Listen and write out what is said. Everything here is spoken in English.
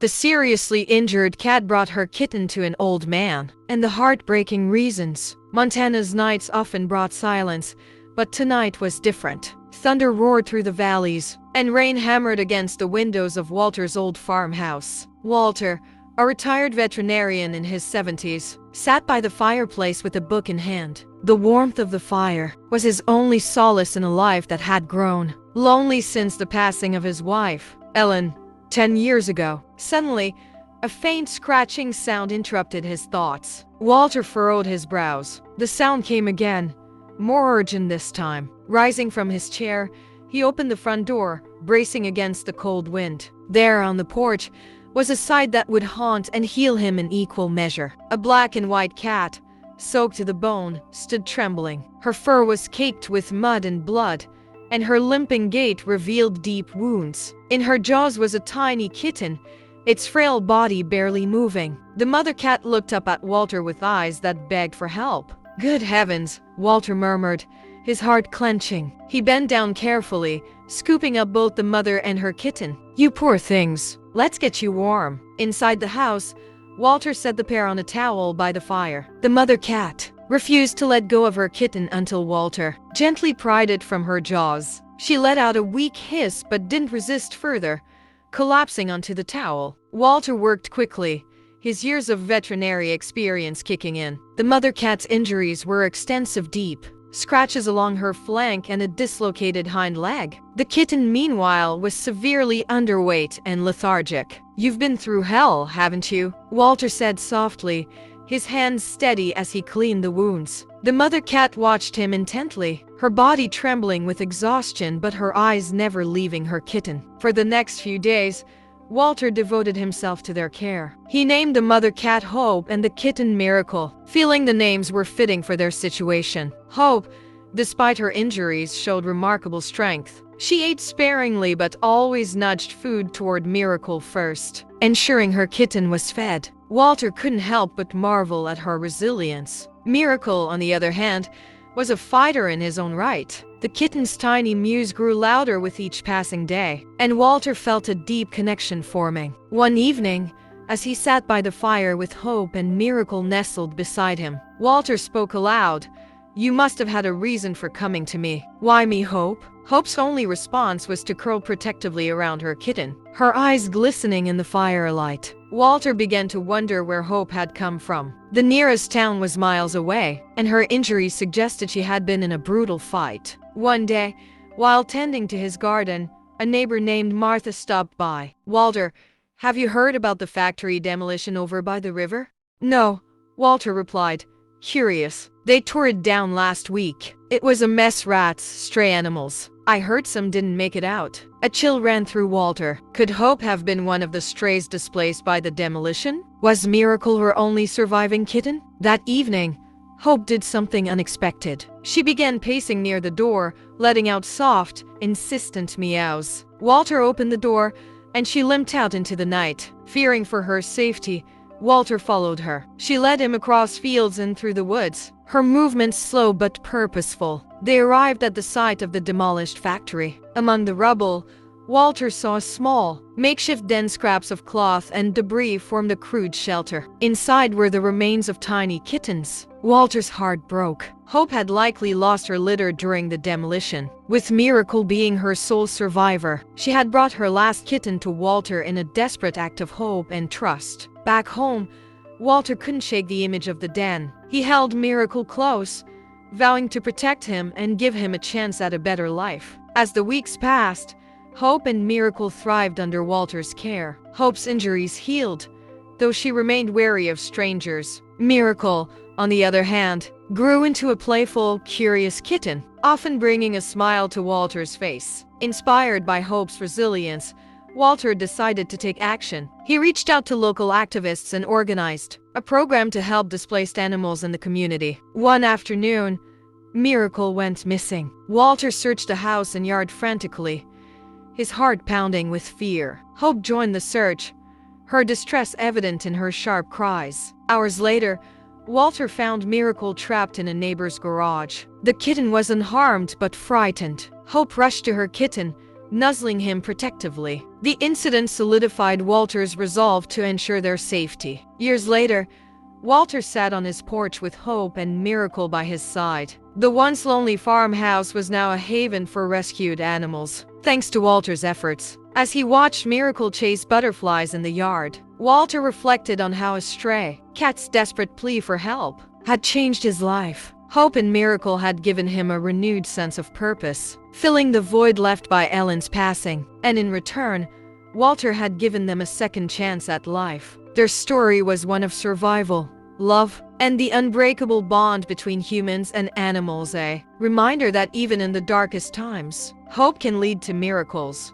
The seriously injured cat brought her kitten to an old man, and the heartbreaking reasons. Montana's nights often brought silence, but tonight was different. Thunder roared through the valleys, and rain hammered against the windows of Walter's old farmhouse. Walter, a retired veterinarian in his 70s, sat by the fireplace with a book in hand. The warmth of the fire was his only solace in a life that had grown lonely since the passing of his wife, Ellen, 10 years ago. Suddenly, a faint scratching sound interrupted his thoughts. Walter furrowed his brows. The sound came again, more urgent this time. Rising from his chair, he opened the front door, bracing against the cold wind. There on the porch was a sight that would haunt and heal him in equal measure. A black and white cat, soaked to the bone, stood trembling. Her fur was caked with mud and blood, and her limping gait revealed deep wounds. In her jaws was a tiny kitten, its frail body barely moving. The mother cat looked up at Walter with eyes that begged for help. "Good heavens," Walter murmured, his heart clenching. He bent down carefully, scooping up both the mother and her kitten. "You poor things, let's get you warm." Inside the house, Walter set the pair on a towel by the fire. The mother cat refused to let go of her kitten until Walter gently pried it from her jaws. She let out a weak hiss but didn't resist further, collapsing onto the towel. Walter worked quickly, his years of veterinary experience kicking in. The mother cat's injuries were extensive, deep scratches along her flank and a dislocated hind leg. The kitten, meanwhile, was severely underweight and lethargic. "You've been through hell, haven't you?" Walter said softly, his hands steady as he cleaned the wounds. The mother cat watched him intently, her body trembling with exhaustion but her eyes never leaving her kitten. For the next few days, Walter devoted himself to their care. He named the mother cat Hope and the kitten Miracle, feeling the names were fitting for their situation. Hope, despite her injuries, showed remarkable strength. She ate sparingly but always nudged food toward Miracle first, ensuring her kitten was fed. Walter couldn't help but marvel at her resilience. Miracle, on the other hand, was a fighter in his own right. The kitten's tiny mews grew louder with each passing day, and Walter felt a deep connection forming. One evening, as he sat by the fire with Hope and Miracle nestled beside him, Walter spoke aloud. "You must have had a reason for coming to me." "Why me, Hope?" Hope's only response was to curl protectively around her kitten, her eyes glistening in the firelight. Walter began to wonder where Hope had come from. The nearest town was miles away, and her injuries suggested she had been in a brutal fight. One day, while tending to his garden, a neighbor named Martha stopped by. "Walter, have you heard about the factory demolition over by the river?" "No," Walter replied, curious. "They tore it down last week. It was a mess, rats, stray animals. I heard some didn't make it out." A chill ran through Walter. Could Hope have been one of the strays displaced by the demolition? Was Miracle her only surviving kitten? That evening, Hope did something unexpected. She began pacing near the door, letting out soft, insistent meows. Walter opened the door, and she limped out into the night. Fearing for her safety, Walter followed her. She led him across fields and through the woods, her movements slow but purposeful. They arrived at the site of the demolished factory. Among the rubble, Walter saw a small, makeshift den. Scraps of cloth and debris formed a crude shelter. Inside were the remains of tiny kittens. Walter's heart broke. Hope had likely lost her litter during the demolition, with Miracle being her sole survivor. She had brought her last kitten to Walter in a desperate act of hope and trust. Back home, Walter couldn't shake the image of the den. He held Miracle close, vowing to protect him and give him a chance at a better life. As the weeks passed, Hope and Miracle thrived under Walter's care. Hope's injuries healed, though she remained wary of strangers. Miracle, on the other hand, grew into a playful, curious kitten, often bringing a smile to Walter's face. Inspired by Hope's resilience, Walter decided to take action. He reached out to local activists and organized a program to help displaced animals in the community. One afternoon, Miracle went missing. Walter searched the house and yard frantically, his heart pounding with fear. Hope joined the search, her distress evident in her sharp cries. Hours later, Walter found Miracle trapped in a neighbor's garage. The kitten was unharmed but frightened. Hope rushed to her kitten, nuzzling him protectively. The incident solidified Walter's resolve to ensure their safety. Years later, Walter sat on his porch with Hope and Miracle by his side. The once lonely farmhouse was now a haven for rescued animals, thanks to Walter's efforts. As he watched Miracle chase butterflies in the yard, Walter reflected on how a stray cat's desperate plea for help had changed his life. Hope and Miracle had given him a renewed sense of purpose, filling the void left by Ellen's passing, and in return, Walter had given them a second chance at life. Their story was one of survival, love, and the unbreakable bond between humans and animals, a reminder that even in the darkest times, hope can lead to miracles.